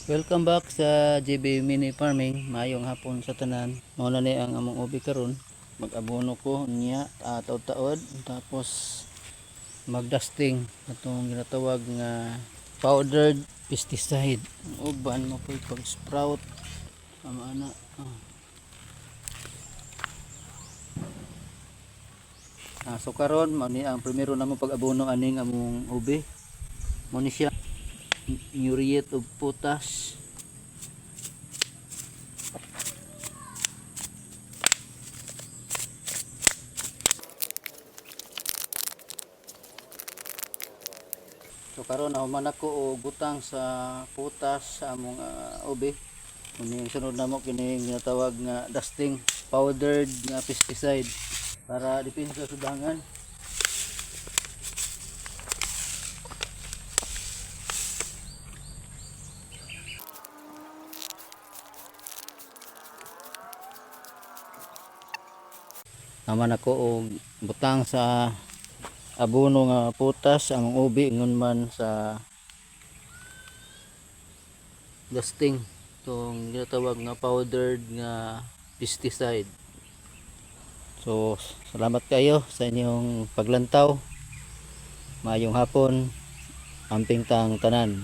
Welcome back sa JB Mini Farming. Mayong hapon sa tanan. Mao na ni ang among ubi karon. Mag-abono ko niya taod-taod tapos mag-dusting atong ginatawag nga powdered pesticide. Uban mo po'y pag-sprout ama ana. So karon mao ni ang primero namo pag-abono aning among ubi. Mao ni siya muriate of potash. So karon nahuman ako og butang sa potas sa among ubi. Kuni sunod namo kini ginatawag nga dusting powdered nga pesticide para depensa sa sudangan. Naman ako og butang sa abono nga putas ang ubi ngun man sa dusting tong ginatawag nga powdered nga pesticide. So salamat kayo sa inyong paglantaw. Mayong hapon, amping tang tanan.